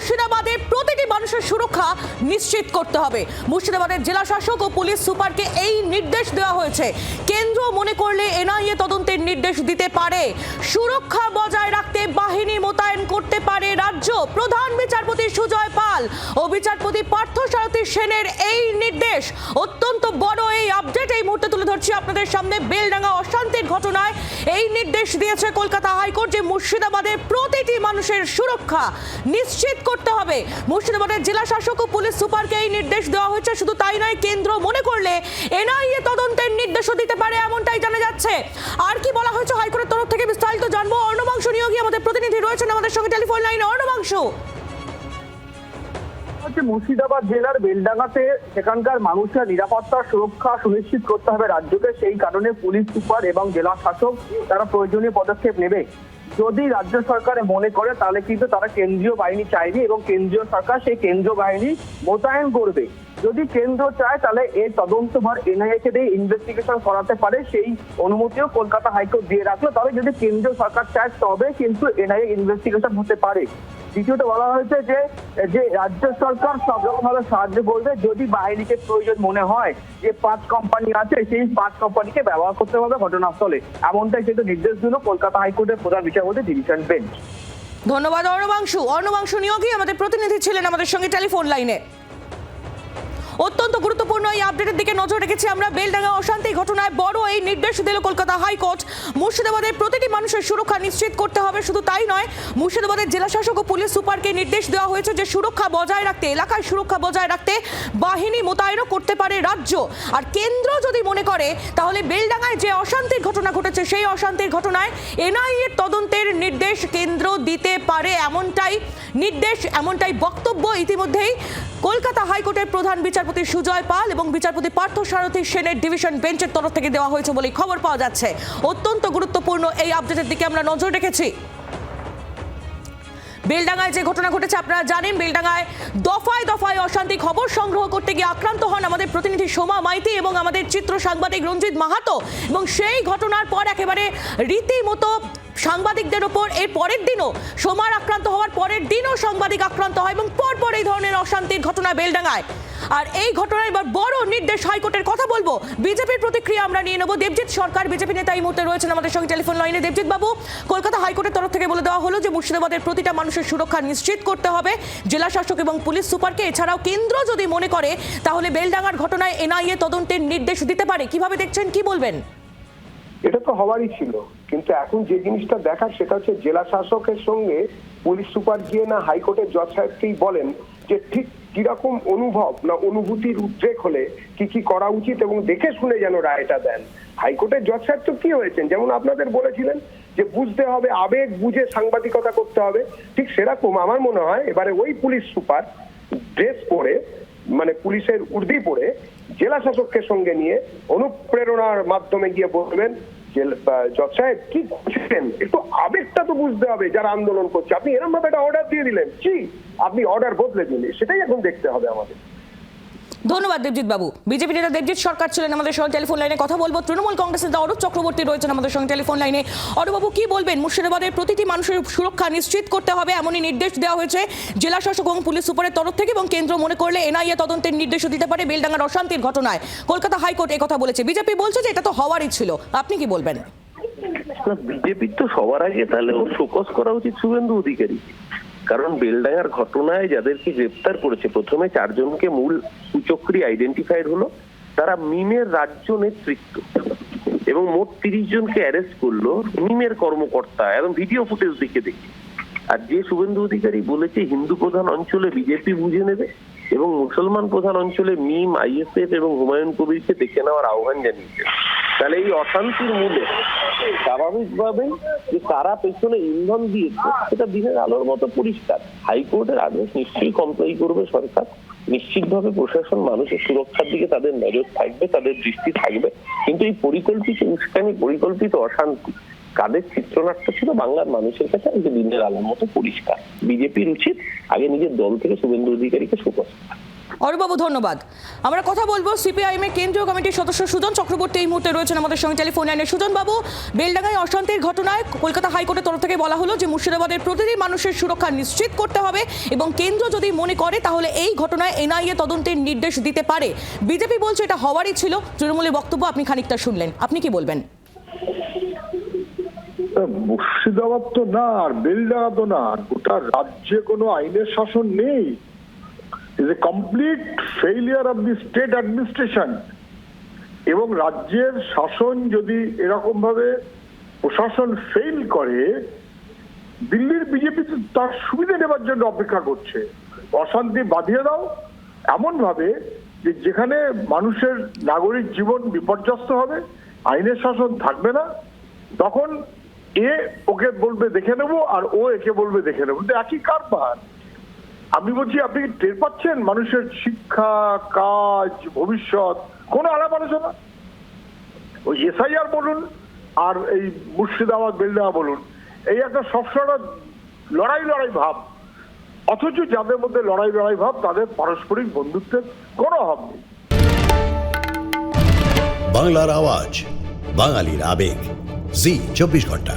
মুর্শিদাবাদের প্রতিটি মানুষের সুরক্ষা নিশ্চিত করতে হবে। মুর্শিদাবাদের জেলা শাসক ও পুলিশ সুপারকে এই নির্দেশ দেওয়া হয়েছে। কেন্দ্র মনে করলে এনআইএ তদন্তের নির্দেশ দিতে পারে। সুরক্ষা বজায় রাখতে বাহিনী মোতায়েন করতে পারে রাজ্য। প্রধান বিচারপতি সুজয় পাল ও বিচারপতি পার্থসারথী সেনের এই নির্দেশ। অত্যন্ত বড় এই আপডেট এই মুহূর্তে তুলে ধরছি আপনাদের সামনে। বেলডাঙ্গা অশান্তির ঘটনায় এই নির্দেশ দিয়েছে কলকাতা হাইকোর্ট যে মুর্শিদাবাদের প্রতিটি মানুষের সুরক্ষা নিশ্চিত করতে হবে। মুর্শিদাবাদের জেলা শাসক ও পুলিশ সুপারকে এই নির্দেশ দেওয়া হয়েছে। শুধু তাই নয়, কেন্দ্র মনে করলে এনআইএ তদন্তের নির্দেশও দিতে পারে, এমনটাই জানা যাচ্ছে। আর কি বলা হয়েছে হাইকোর্টের তরফ থেকে বিস্তারিত জানবো। অর্ণবাংশু নিয়োগী আমাদের প্রতিনিধি রয়েছেন আমাদের সঙ্গে টেলিফোন লাইনে। অর্ণবাংশু, মুর্শিদাবাদ জেলার বেলডাঙ্গাতে সেখানকার মানুষের নিরাপত্তা সুরক্ষা সুনিশ্চিত করতে হবে রাজ্যকে। সেই কারণে পুলিশ সুপার এবং জেলা শাসক তারা প্রয়োজনীয় পদক্ষেপ নেবে। যদি রাজ্য সরকার মনে করে তাহলে কিন্তু তারা কেন্দ্রীয় বাহিনী চাইবে এবং কেন্দ্রীয় সরকার সেই কেন্দ্রীয় বাহিনী মোতায়েন করবে। যদি কেন্দ্র চায় তাহলে এই তদন্তভার এনআইএ কে দিয়ে ইনভেস্টিগেশন করাতে পারে, সেই অনুমতিও কলকাতা হাইকোর্ট দিয়ে রাখলো। তবে যদি কেন্দ্রীয় সরকার চায় তবে কিন্তু এনআইএ ইনভেস্টিগেশন হতে পারে। দ্বিতীয়ত বলা হয়েছে যে রাজ্য সরকার সব রকমভাবে সাহায্য করবে। যদি বাহিনীকে প্রয়োজন মনে হয় যে 5 কোম্পানি আছে, সেই 5 কোম্পানিকে ব্যবহার করতে হবে ঘটনাস্থলে, এমনটাই কিন্তু নির্দেশ দিল কলকাতা হাইকোর্টের প্রধান বিচারপতি ডিভিশন বেঞ্চ। ধন্যবাদ অর্ণবাংশু। অর্ণবাংশু নিয়োগী আমাদের প্রতিনিধি ছিলেন আমাদের সঙ্গে টেলিফোন লাইনে। অত্যন্ত গুরুত্বপূর্ণ এই আপডেটের দিকে নজর রেখেছি আমরা। বেলডাঙ্গা অশান্তি ঘটনায় বড় এই নির্দেশ দিল কলকাতা হাইকোর্ট। মুর্শিদাবাদের প্রতিটি মানুষের সুরক্ষা নিশ্চিত করতে হবে। শুধু তাই নয়, মুর্শিদাবাদের জেলা শাসক ও পুলিশ সুপারকে নির্দেশ দেওয়া হয়েছে যে সুরক্ষা বজায় রাখতে, এলাকায় সুরক্ষা বজায় রাখতে বাহিনী মোতায়েনও করতে পারে রাজ্য। আর কেন্দ্র যদি মনে করে তাহলে বেলডাঙ্গায় যে অশান্তির ঘটনা ঘটেছে সেই অশান্তির ঘটনায় এনআইএ তদন্তের নির্দেশ কেন্দ্র দিতে পারে, এমনটাই নির্দেশ, এমনটাই বক্তব্য ইতিমধ্যেই কলকাতা হাইকোর্টের প্রধান বিচারপতি সুজয় পাল এবং বিচারপতি পার্থসারথী সেনের ডিভিশন বেঞ্চের তরফ থেকে দেওয়া হয়েছে বলে খবর পাওয়া যাচ্ছে। অত্যন্ত গুরুত্বপূর্ণ এই আপডেটের দিকে আমরা নজর রেখেছি। বেলডাঙ্গায় যে ঘটনা ঘটেছে আপনারা জানেন, বেলডাঙ্গায় দফায় দফায় অশান্তি খবর সংগ্রহ করতে গিয়ে আক্রান্ত হন আমাদের প্রতিনিধি সোমা মাইতি এবং আমাদের চিত্র সাংবাদিক রঞ্জিত মাহাতো। এবং সেই ঘটনার পর একেবারে রীতিমতো সাংবাদিকদের ওপর এর পরের দিনও, সোমার আক্রান্ত হওয়ার পরের দিনও সাংবাদিক আক্রান্ত হয় এবং পরপর এই ধরনের অশান্তির ঘটনা বেলডাঙ্গায়। আর এই ঘটনায় এবার বড় নির্দেশ হাইকোর্টের, কথা বলবো। বিজেপির প্রতিক্রিয়া আমরা নিয়ে নেব। দেবজিৎ সরকার বিজেপি নেতা এই মুহূর্তে রয়েছেন আমাদের সঙ্গে টেলিফোন লাইনে। দেবজিৎ বাবু, কলকাতা হাইকোর্টের তরফ থেকে বলে দেওয়া হলো যে মুর্শিদাবাদের প্রতিটা মানুষের সুরক্ষা নিশ্চিত করতে হবে জেলা শাসক এবং পুলিশ সুপারকে। এছাড়াও কেন্দ্র যদি মনে করে তাহলে বেলডাঙ্গার ঘটনায় এনআইএ তদন্তের নির্দেশ দিতে পারে। কিভাবে দেখছেন, কি বলবেন? এটা তো হওয়ারই ছিল, কিন্তু এখন যে জিনিসটা দেখার সেটা হচ্ছে জেলা শাসকের সঙ্গে পুলিশ সুপার গিয়ে না হাইকোর্টের জজ সাহেবকেই বলেন যে ঠিক কিরকম অনুভব না অনুভূতির উদ্রেক হলে কি করা উচিত এবং দেখে শুনে যেন রায়টা দেন। হাইকোর্টের জজ সাহেব তো কি হয়েছেন, যেমন আপনাদের বলেছিলেন যে বুঝতে হবে, আবেগ বুঝে সাংবাদিকতা করতে হবে, ঠিক সেরকম আমার মনে হয় এবারে ওই পুলিশ সুপার ড্রেস পরে, মানে পুলিশের উর্দি পরে জেলা শাসককে সঙ্গে নিয়ে অনুপ্রেরণার মাধ্যমে গিয়ে বলবেন জজ সাহেব কি করছেন, একটু আবেগটা তো বুঝতে হবে যারা আন্দোলন করছে। আপনি এরকম ভাবে একটা অর্ডার দিয়ে দিলেন, আপনি অর্ডার বদলে দিলেন, সেটাই এখন দেখতে হবে আমাদের। ধন্যবাদ দেবজিৎ বাবু। বিজেপি নেতা দেবজিৎ সরকার ছিলেন আমাদের সঙ্গে টেলিফোন লাইনে। কথা বলবো তৃণমূল কংগ্রেস নেতা অরূপ চক্রবর্তী রয়েছেন আমাদের সঙ্গে টেলিফোন লাইনে। অরূপ বাবু, কি বলবেন? মুর্শিদাবাদের প্রতিটি মানুষের সুরক্ষা নিশ্চিত করতে হবে এমনই নির্দেশ দেওয়া হয়েছে জেলা শাসক এবং পুলিশ সুপারের তরফ থেকে, এবং কেন্দ্র মনে করলে এনআইএ তদন্তের নির্দেশও দিতে পারে বেলডাঙ্গার অশান্তির ঘটনায়। কলকাতা হাইকোর্ট একথা বলেছে। বিজেপি বলছে যে এটা তো হওয়ারই ছিল। আপনি কি বলবেন? বিজেপির তো সবার আগে তাহলে ওর ফোকাস করা উচিত শুভেন্দু অধিকারী। কারণ বেলডাঙ্গার ঘটনায় যাদেরকে গ্রেপ্তার করেছে, প্রথমে 4 জনকে মূল কুচক্রী আইডেন্টিফাইড হলো, তারা মিমের রাজ্য নেতৃত্ব, এবং মোট 30 জনকে অ্যারেস্ট করলো মিমের কর্মকর্তা এবং ভিডিও ফুটেজ দেখে। আর যে শুভেন্দু অধিকারী বলেছে হিন্দু প্রধান অঞ্চলে বিজেপি বুঝে নেবে এবং মুসলমান প্রধান অঞ্চলে মিম, আইএসএফ এবং হুমায়ুন কবিরকে দেখে নেওয়ার আহ্বান জানিয়েছে, তাহলে এই অশান্তির মূলে স্বাভাবিকভাবে যে তারা পেছনে ইন্ধন দিয়েছে সেটা দিনের আলোর মতো পরিষ্কার। হাইকোর্টের আদেশ নিশ্চয়ই কমপ্লাই করবে সরকার, নিশ্চিতভাবে প্রশাসন মানুষের সুরক্ষার দিকে তাদের নজর থাকবে, তাদের দৃষ্টি থাকবে। কিন্তু এই পরিকল্পিত উস্কানি, পরিকল্পিত অশান্তি কাদের চিত্রনাট্য ছিল বাংলার মানুষের কাছে আজকে দিনের আলোর মতো পরিষ্কার। বিজেপির উচিত আগে নিজের দল থেকে শুভেন্দু অধিকারীকে ফোকাস করা। অরূপবাবু ধন্যবাদ। আমরা কথা বলবো সিপিআইএম এর কেন্দ্রীয় কমিটির সদস্য সুজন চক্রবর্তী এই মুহূর্তে রয়েছেন আমাদের সঙ্গে টেলিফোন লাইনে। সুজন বাবু, বেলডাঙ্গায় অশান্তির ঘটনায় কলকাতা হাইকোর্টের তরফ থেকে বলা হলো যে মুর্শিদাবাদের প্রতিটি মানুষের সুরক্ষা নিশ্চিত করতে হবে এবং কেন্দ্র যদি মনে করে তাহলে এই ঘটনায় এনআইএ তদন্তের নির্দেশ দিতে পারে। বিজেপি বলছে এটা হওয়ারই ছিল। তৃণমূলের বক্তব্য আপনি খানিকটা শুনলেন, আপনি কি বলবেন? মুর্শিদাবাদ তো না, আর বেলডাঙ্গা তো না, গোটা রাজ্যে কোনো আইনের শাসন নেই। Is a complete failure of the state administration. এবং রাজ্যের শাসন যদি এরকম ভাবে প্রশাসন ফেইল করে, দিল্লির বিজেপি তার সুবিধা নেবার জন্য অপেক্ষা করছে। অশান্তি বাঁধিয়ে দাও এমন ভাবে যে যেখানে মানুষের নাগরিক জীবন বিপর্যস্ত হবে, আইনের শাসন থাকবে না, তখন এ ওকে বলবে দেখে নেবো আর ও একে বলবে দেখে নেবো। একই কারবার। আমি বলছি, আপনি কি টের পাচ্ছেন মানুষের শিক্ষা, কাজ, ভবিষ্যৎ কোনো আলাপ আলোচনা? ওই এসআইআর বলুন আর এই মুর্শিদাবাদ বেলডাঙ্গা বলুন, এই একটা সবসময় লড়াই ভাব। অথচ যাদের মধ্যে লড়াই ভাব তাদের পারস্পরিক বন্ধুত্বের কোনো অভাব নেই। বাংলার আওয়াজ, বাঙালির আবেগ, জি 24 ঘন্টা।